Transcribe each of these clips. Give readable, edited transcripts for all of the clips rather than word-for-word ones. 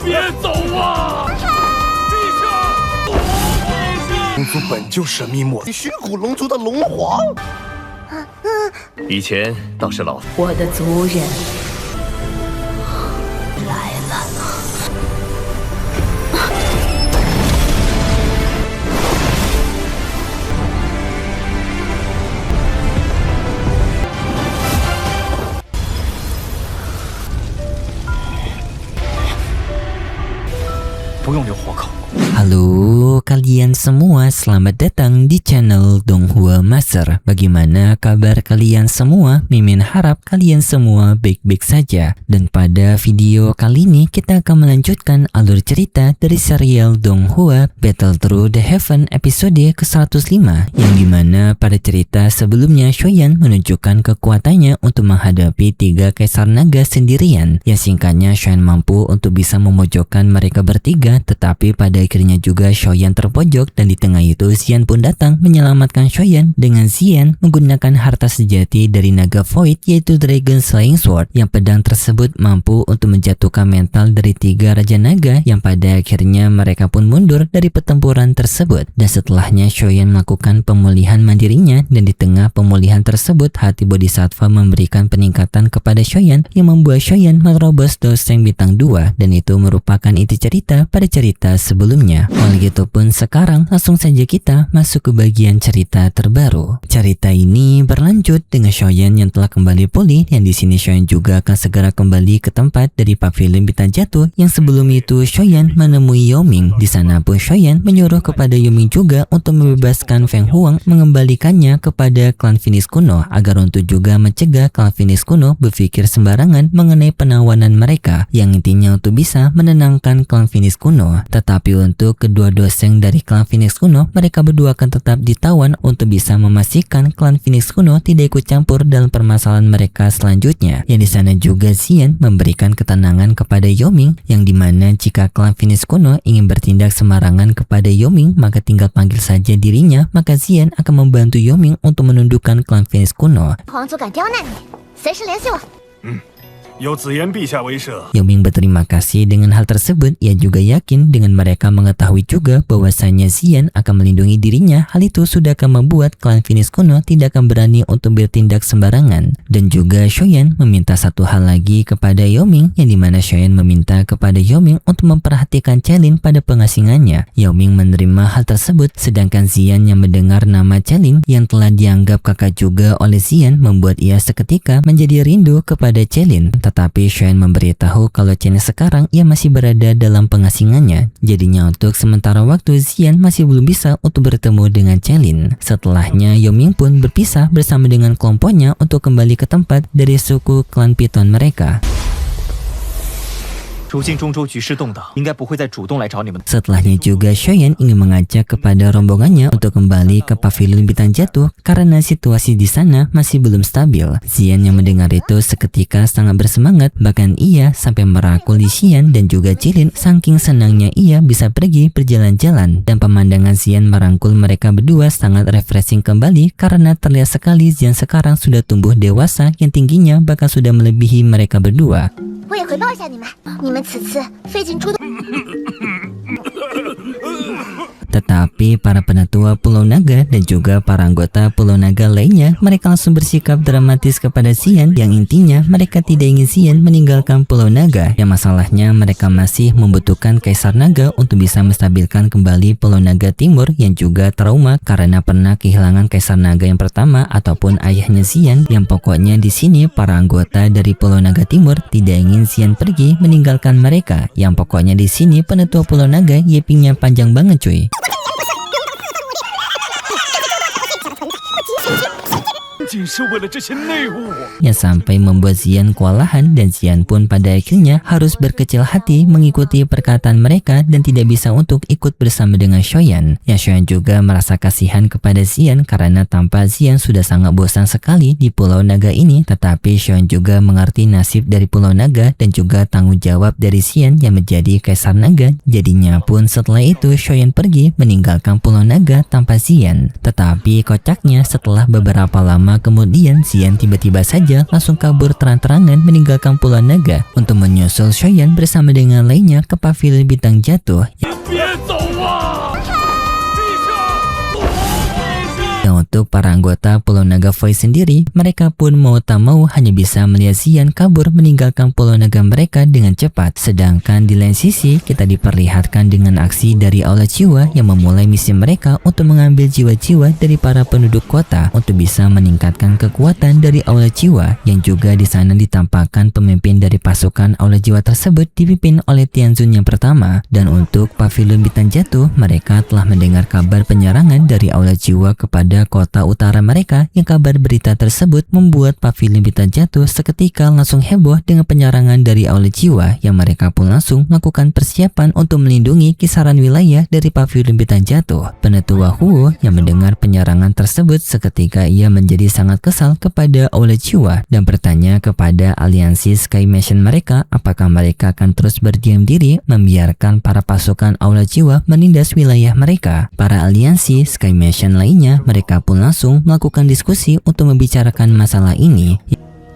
别走啊！闭上！龙族本就神秘莫测，虚虎龙族的龙皇。以前倒是老夫。我的族人来了。不用留活口。Halo kalian semua, selamat datang di channel Donghua Master. Bagaimana kabar kalian semua? Mimin harap kalian semua baik-baik saja. Dan pada video kali ini kita akan melanjutkan alur cerita dari serial Donghua Battle Through the Heaven episode ke-105, yang dimana pada cerita sebelumnya Shoyan menunjukkan kekuatannya untuk menghadapi 3 kaisar naga sendirian. Ya singkatnya Shoyan mampu untuk bisa memojokkan mereka bertiga, tetapi pada akhirnya juga Shoyan terpojok, dan di tengah itu Xian pun datang menyelamatkan Shoyan dengan Xian menggunakan harta sejati dari naga Void, yaitu Dragon Slaying Sword, yang pedang tersebut mampu untuk menjatuhkan mental dari 3 raja naga, yang pada akhirnya mereka pun mundur dari pertempuran tersebut. Dan setelahnya Shoyan melakukan pemulihan mandirinya, dan di tengah pemulihan tersebut hati Bodhisattva memberikan peningkatan kepada Shoyan yang membuat Shoyan menerobos doseng bintang 2, dan itu merupakan inti cerita pada cerita sebelumnya. Oleh itu pun sekarang langsung saja kita masuk ke bagian cerita terbaru. Cerita ini berlanjut dengan Shoyan yang telah kembali pulih, yang di sini Shoyan juga akan segera kembali ke tempat dari pavilion bintang jatuh yang sebelum itu Shoyan menemui Yoming. Di sana pun Shoyan menyuruh kepada Yoming juga untuk membebaskan Feng Huang, mengembalikannya kepada klan Phoenix kuno agar untuk juga mencegah klan Phoenix kuno berpikir sembarangan mengenai penawanan mereka, yang intinya untuk bisa menenangkan klan Phoenix kuno. Tetapi untuk kedua doseng dari klan Phoenix kuno, mereka berdua akan tetap ditawan untuk bisa memastikan klan Phoenix kuno tidak ikut campur dalam permasalahan mereka selanjutnya. Yang di sana juga Xian memberikan ketenangan kepada Yoming, yang dimana jika klan Phoenix kuno ingin bertindak sembarangan kepada Yoming, maka tinggal panggil saja dirinya, maka Xian akan membantu Yoming untuk menundukkan klan Phoenix kuno. Yoming berterima kasih dengan hal tersebut. Ia juga yakin dengan mereka mengetahui juga bahwasanya Xian akan melindungi dirinya, hal itu sudah akan membuat klan Phoenix kuno tidak akan berani untuk bertindak sembarangan. Dan juga Shoyan meminta satu hal lagi kepada Yoming, yang dimana Shoyan meminta kepada Yoming untuk memperhatikan Celin pada pengasingannya. Yoming menerima hal tersebut, sedangkan Xian yang mendengar nama Celin yang telah dianggap kakak juga oleh Xian membuat ia seketika menjadi rindu kepada Celin. Tetapi Shoyan memberitahu kalau Celin sekarang ia masih berada dalam pengasingannya. Jadinya untuk sementara waktu Xian masih belum bisa untuk bertemu dengan Celin. Setelahnya Yoming pun berpisah bersama dengan kelompoknya untuk kembali ke tempat dari suku klan Piton mereka. Setelahnya juga Shoyan ingin mengajak kepada rombongannya untuk kembali ke pavilion bintang jatuh karena situasi di sana masih belum stabil. Xian yang mendengar itu seketika sangat bersemangat, bahkan ia sampai merangkul Xian dan juga Celin saking senangnya ia bisa pergi berjalan-jalan. Dan pemandangan Xian merangkul mereka berdua sangat refreshing kembali karena terlihat sekali Xian sekarang sudah tumbuh dewasa yang tingginya bahkan sudah melebihi mereka berdua. Tetapi para penatua Pulau Naga dan juga para anggota Pulau Naga lainnya, mereka langsung bersikap dramatis kepada Xian, yang intinya mereka tidak ingin Xian meninggalkan Pulau Naga. Yang masalahnya mereka masih membutuhkan Kaisar Naga untuk bisa menstabilkan kembali Pulau Naga Timur yang juga trauma karena pernah kehilangan Kaisar Naga yang pertama ataupun ayahnya Xian. Yang pokoknya di sini para anggota dari Pulau Naga Timur tidak ingin Xian pergi meninggalkan mereka. Yang pokoknya di sini penatua Pulau Naga yepingnya panjang banget cuy. Yang sampai membuat Xian kewalahan, dan Xian pun pada akhirnya harus berkecil hati mengikuti perkataan mereka dan tidak bisa untuk ikut bersama dengan Shoyan. Yang Shoyan juga merasa kasihan kepada Xian karena tanpa Xian sudah sangat bosan sekali di Pulau Naga ini. Tetapi Shoyan juga mengerti nasib dari Pulau Naga dan juga tanggung jawab dari Xian yang menjadi Kaisar Naga. Jadinya pun setelah itu Shoyan pergi meninggalkan Pulau Naga tanpa Xian. Tetapi kocaknya setelah beberapa lama lama kemudian Xian tiba-tiba saja langsung kabur terang-terangan meninggalkan Pulau Naga untuk menyusul Shoyan bersama dengan lainnya ke pavilion bintang jatuh. Dan untuk para anggota Pulau Naga Voice sendiri, mereka pun mau tak mau hanya bisa melihat Xian kabur meninggalkan Pulau Naga mereka dengan cepat. Sedangkan di lain sisi, kita diperlihatkan dengan aksi dari Aula Jiwa yang memulai misi mereka untuk mengambil jiwa-jiwa dari para penduduk kota untuk bisa meningkatkan kekuatan dari Aula Jiwa, yang juga di sana ditampakkan pemimpin dari pasukan Aula Jiwa tersebut dipimpin oleh Tianzun yang pertama. Dan untuk pavilion bintang jatuh, mereka telah mendengar kabar penyerangan dari Aula Jiwa kepada kota utara mereka, yang kabar berita tersebut membuat pavilion bintang jatuh seketika langsung heboh dengan penyerangan dari Aula Jiwa, yang mereka pun langsung melakukan persiapan untuk melindungi kisaran wilayah dari pavilion bintang jatuh. Penetua Huo yang mendengar penyerangan tersebut seketika ia menjadi sangat kesal kepada Aula Jiwa dan bertanya kepada aliansi Sky Mansion mereka apakah mereka akan terus berdiam diri membiarkan para pasukan Aula Jiwa menindas wilayah mereka. Para aliansi Sky Mansion lainnya mereka pun langsung melakukan diskusi untuk membicarakan masalah ini.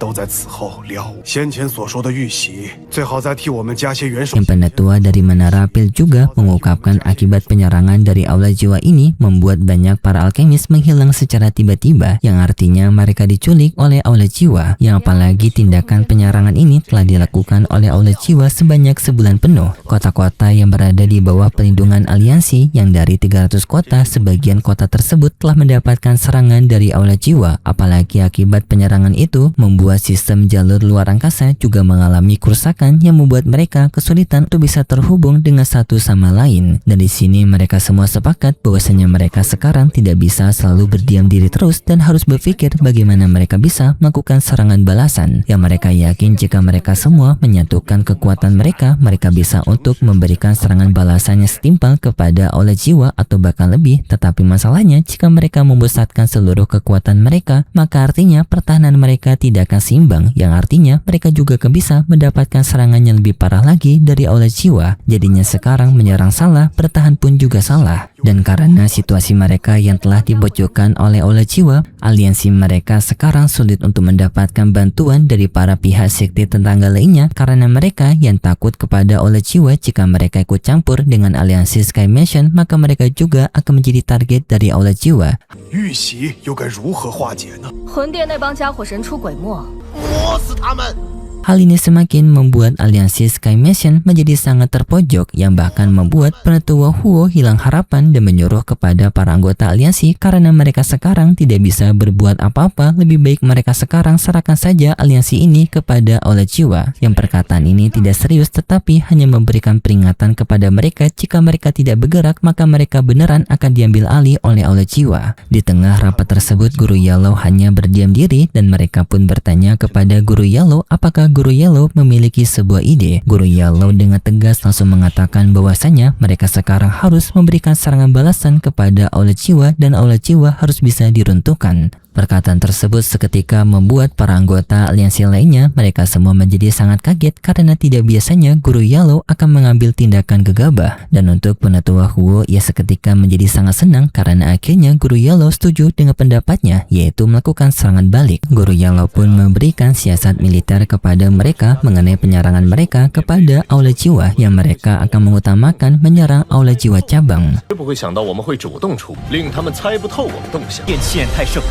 都在此后了无先前所说的玉玺，最好再替我们加些元首。 Yang penetua dari Menara Pil juga mengungkapkan akibat penyerangan dari Aula Jiwa ini membuat banyak para alkemis menghilang secara tiba-tiba, yang artinya mereka diculik oleh Aula Jiwa. Yang apalagi tindakan penyerangan ini telah dilakukan oleh Aula Jiwa sebanyak sebulan penuh. Kota-kota yang berada di bawah pelindungan aliansi yang dari 300 kota, sebagian kota tersebut telah mendapatkan serangan dari Aula Jiwa. Apalagi akibat penyerangan itu membuat sistem jalur luar angkasa juga mengalami kerusakan yang membuat mereka kesulitan untuk bisa terhubung dengan satu sama lain. Dan di sini mereka semua sepakat bahwasanya mereka sekarang tidak bisa selalu berdiam diri terus dan harus berpikir bagaimana mereka bisa melakukan serangan balasan. Yang mereka yakin jika mereka semua menyatukan kekuatan mereka, mereka bisa untuk memberikan serangan balasan yang setimpal kepada Aula Jiwa atau bahkan lebih. Tetapi masalahnya jika mereka memusatkan seluruh kekuatan mereka, maka artinya pertahanan mereka tidak akan seimbang, yang artinya mereka juga akan bisa mendapatkan serangan yang lebih parah lagi dari Aula Jiwa. Jadinya sekarang menyerang salah, bertahan pun juga salah. Dan karena situasi mereka yang telah dipojokkan oleh Aula Jiwa, aliansi mereka sekarang sulit untuk mendapatkan bantuan dari para pihak sekte tetangga lainnya karena mereka yang takut kepada Aula Jiwa. Jika mereka ikut campur dengan aliansi Sky Mansion, maka mereka juga akan menjadi target dari Aula Jiwa. 玉玺又该如何化解呢？ 魂殿那帮家伙神出鬼没， 磨死他们！ Hal ini semakin membuat aliansi Sky Mansion menjadi sangat terpojok, yang bahkan membuat penetua Huo hilang harapan dan menyuruh kepada para anggota aliansi karena mereka sekarang tidak bisa berbuat apa-apa. Lebih baik mereka sekarang serahkan saja aliansi ini kepada Aula Jiwa. Yang perkataan ini tidak serius tetapi hanya memberikan peringatan kepada mereka jika mereka tidak bergerak maka mereka beneran akan diambil alih oleh Aula Jiwa. Di tengah rapat tersebut, Guru Yellow hanya berdiam diri dan mereka pun bertanya kepada Guru Yellow apakah Guru Yellow memiliki sebuah ide. Guru Yellow dengan tegas langsung mengatakan bahwasanya mereka sekarang harus memberikan serangan balasan kepada Aula Jiwa dan Aula Jiwa harus bisa diruntuhkan. Perkataan tersebut seketika membuat para anggota aliansi lainnya mereka semua menjadi sangat kaget karena tidak biasanya Guru Yellow akan mengambil tindakan gegabah. Dan untuk penetua Huo, ia seketika menjadi sangat senang karena akhirnya Guru Yellow setuju dengan pendapatnya, yaitu melakukan serangan balik. Guru Yellow pun memberikan siasat militer kepada mereka mengenai penyerangan mereka kepada Aula Jiwa, yang mereka akan mengutamakan menyerang Aula Jiwa cabang. 不会想到我们会主动出，令他们猜不透我们动向。 便气焰太盛，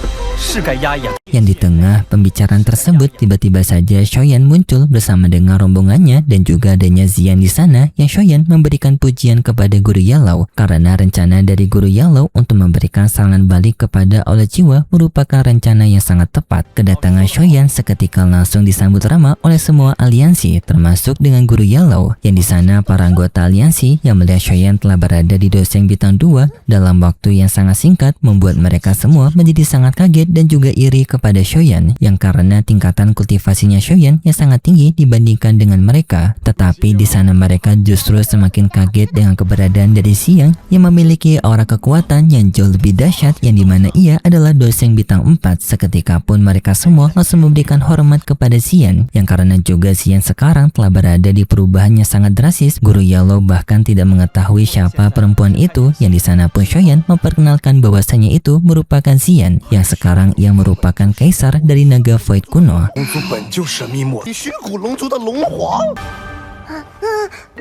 是该压一压。 Yang di tengah pembicaraan tersebut tiba-tiba saja Shoyan muncul bersama dengan rombongannya dan juga adanya Xian di sana, yang Shoyan memberikan pujian kepada Guru Yellow karena rencana dari Guru Yellow untuk memberikan serangan balik kepada Aula Jiwa merupakan rencana yang sangat tepat. Kedatangan Shoyan seketika langsung disambut ramah oleh semua aliansi termasuk dengan Guru Yellow, yang di sana para anggota aliansi yang melihat Shoyan telah berada di Doseng Bintang 2 dalam waktu yang sangat singkat membuat mereka semua menjadi sangat kaget dan juga iri kepada Shoyan, yang karena tingkatan kultivasinya Shoyan yang sangat tinggi dibandingkan dengan mereka. Tetapi di sana mereka justru semakin kaget dengan keberadaan dari Xian yang memiliki aura kekuatan yang jauh lebih dahsyat, yang dimana ia adalah Doseng Bintang 4. Seketika pun mereka semua langsung memberikan hormat kepada Xian, yang karena juga Xian sekarang telah berada di perubahan yang sangat drastis. Guru Yellow bahkan tidak mengetahui siapa perempuan itu, yang di sana pun Shoyan memperkenalkan bahwasanya itu merupakan Xian yang sekarang sekarang ia merupakan kaisar dari naga Void kuno. 龙族本就神秘莫测，虚古龙族的龙皇。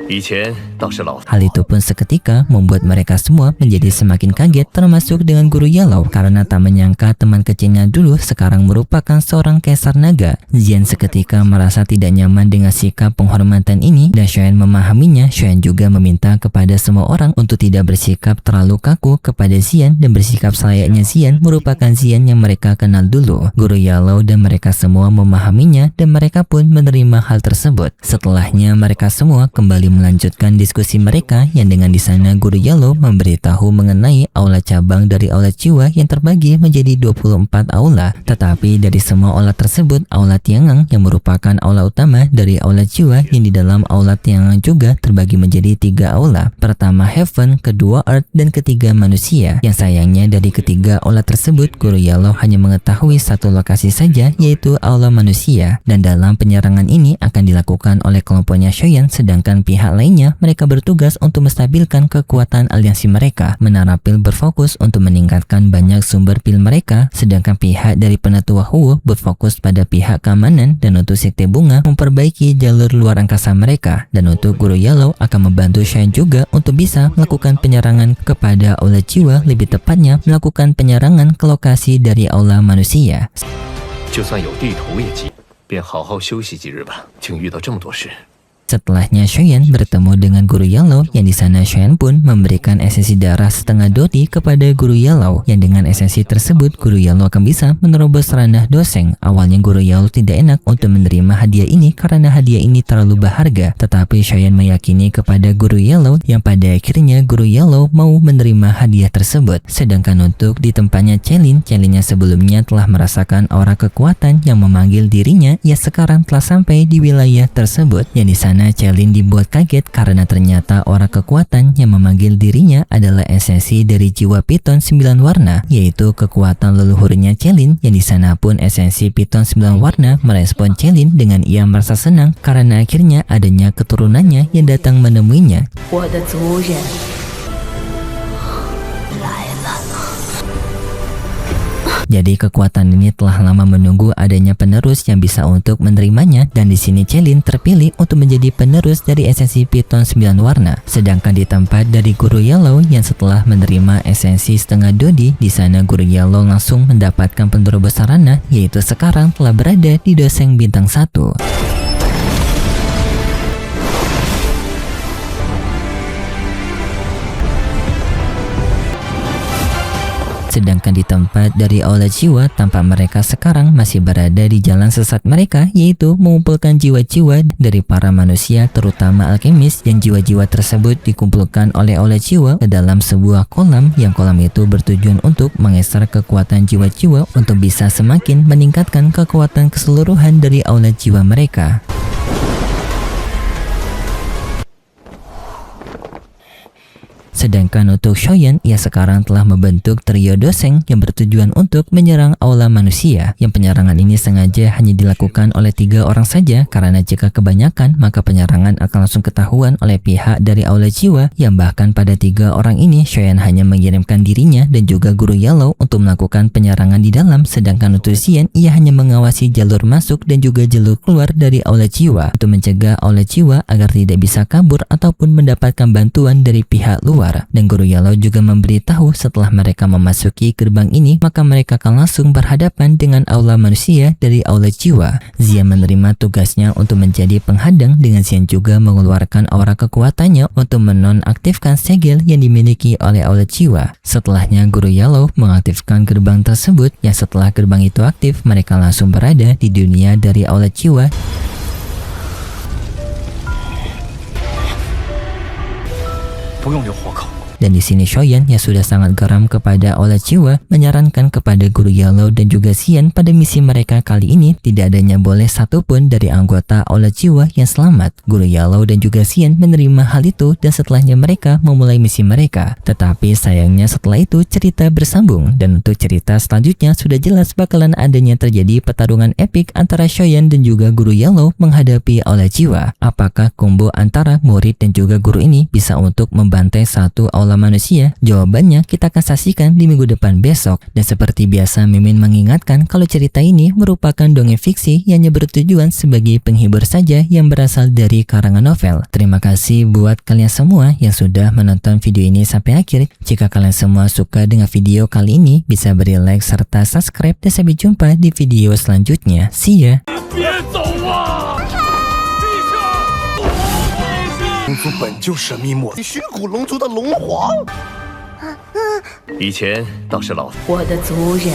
以前倒是老 Hal itu pun seketika membuat mereka semua menjadi semakin kaget, termasuk dengan guru Yellow, karena tak menyangka teman kecilnya dulu sekarang merupakan seorang kaisar naga. Xian seketika merasa tidak nyaman dengan sikap penghormatan ini, dan Xuan memahaminya. Xuan juga meminta kepada semua orang untuk tidak bersikap terlalu kaku kepada Xian dan bersikap selayaknya Xian merupakan Xian yang mereka kenal dulu. Guru Yellow dan mereka semua memahaminya dan mereka pun menerima hal tersebut. Setelahnya mereka semua kembali melanjutkan diskusi mereka, yang dengan di sana guru Yellow memberitahu mengenai aula cabang dari aula jiwa yang terbagi menjadi 24 aula. Tetapi dari semua aula tersebut, aula Tiangang yang merupakan aula utama dari aula jiwa, yang di dalam aula Tiangang juga terbagi menjadi 3 aula. Pertama Heaven, kedua Earth, dan ketiga manusia. Yang sayangnya dari ketiga aula tersebut, guru Yellow hanya mengetahui satu lokasi saja, yaitu aula manusia. Dan dalam penyerangan ini akan dilakukan oleh kelompoknya Shoyan, sedangkan pihak lainnya mereka bertugas untuk menstabilkan kekuatan aliansi mereka. Menara pil berfokus untuk meningkatkan banyak sumber pil mereka, sedangkan pihak dari penatua Huo berfokus pada pihak keamanan, dan untuk sekte bunga memperbaiki jalur luar angkasa mereka. Dan untuk guru Yellow akan membantu Shine juga untuk bisa melakukan penyerangan kepada aula jiwa, lebih tepatnya melakukan penyerangan ke lokasi dari aula manusia. 就算有地头业绩，便好好休息几日吧。竟遇到这么多事。 Setelahnya Xuan bertemu dengan guru Yellow, yang di sana Xuan pun memberikan esensi darah setengah doti kepada guru Yellow, yang dengan esensi tersebut guru Yellow akan bisa menerobos ranah doseng. Awalnya guru Yellow tidak enak untuk menerima hadiah ini karena hadiah ini terlalu berharga, tetapi Xuan meyakini kepada guru Yellow, yang pada akhirnya guru Yellow mau menerima hadiah tersebut. Sedangkan untuk di tempatnya Celin yang sebelumnya telah merasakan aura kekuatan yang memanggil dirinya, ia sekarang telah sampai di wilayah tersebut, yang di sana Celin dibuat kaget karena ternyata aura kekuatan yang memanggil dirinya adalah esensi dari jiwa Piton 9 warna, yaitu kekuatan leluhurnya Celin, yang di sana pun esensi Piton 9 warna merespon Celin dengan ia merasa senang karena akhirnya adanya keturunannya yang datang menemuinya. Jadi kekuatan ini telah lama menunggu adanya penerus yang bisa untuk menerimanya, dan di sini Celin terpilih untuk menjadi penerus dari esensi Piton 9 warna. Sedangkan di tempat dari guru Yellow yang setelah menerima esensi setengah dodi, di sana guru Yellow langsung mendapatkan penerobos sarana, yaitu sekarang telah berada di doseng bintang 1. Sedangkan di tempat dari aula jiwa, tampak mereka sekarang masih berada di jalan sesat mereka, yaitu mengumpulkan jiwa-jiwa dari para manusia, terutama alkemis, yang jiwa-jiwa tersebut dikumpulkan oleh aula jiwa ke dalam sebuah kolam, yang kolam itu bertujuan untuk mengeser kekuatan jiwa-jiwa untuk bisa semakin meningkatkan kekuatan keseluruhan dari aula jiwa mereka. Sedangkan untuk Shoyan, ia sekarang telah membentuk trio doseng yang bertujuan untuk menyerang aula manusia, yang penyerangan ini sengaja hanya dilakukan oleh 3 orang saja, karena jika kebanyakan maka penyerangan akan langsung ketahuan oleh pihak dari aula jiwa, yang bahkan pada 3 orang ini Shoyan hanya mengirimkan dirinya dan juga guru Yellow untuk melakukan penyerangan di dalam, sedangkan untuk Xian ia hanya mengawasi jalur masuk dan juga jalur keluar dari aula jiwa untuk mencegah aula jiwa agar tidak bisa kabur ataupun mendapatkan bantuan dari pihak luar. Dan guru Yellow juga memberitahu setelah mereka memasuki gerbang ini, maka mereka akan langsung berhadapan dengan aula manusia dari aula jiwa. Xian menerima tugasnya untuk menjadi penghadang, dengan Xian juga mengeluarkan aura kekuatannya untuk menonaktifkan segel yang dimiliki oleh aula jiwa. Setelahnya guru Yellow mengaktifkan gerbang tersebut, yang setelah gerbang itu aktif, mereka langsung berada di dunia dari aula jiwa. Dan di sini Shoyan yang sudah sangat geram kepada aula jiwa menyarankan kepada guru Yellow dan juga Xian pada misi mereka kali ini tidak adanya boleh satupun dari anggota aula jiwa yang selamat. Guru Yellow dan juga Xian menerima hal itu dan setelahnya mereka memulai misi mereka. Tetapi sayangnya setelah itu cerita bersambung, dan untuk cerita selanjutnya sudah jelas bakalan adanya terjadi pertarungan epik antara Shoyan dan juga guru Yellow menghadapi aula jiwa. Apakah combo antara murid dan juga guru ini bisa untuk membantai satu aula pola manusia? Jawabannya kita akan saksikan di minggu depan besok. Dan seperti biasa, Mimin mengingatkan kalau cerita ini merupakan dongeng fiksi yang hanya bertujuan sebagai penghibur saja yang berasal dari karangan novel. Terima kasih buat kalian semua yang sudah menonton video ini sampai akhir. Jika kalian semua suka dengan video kali ini, bisa beri like serta subscribe dan sampai jumpa di video selanjutnya. See ya! 龙族本就神秘莫测，虚古龙族的龙皇。以前倒是老我的族人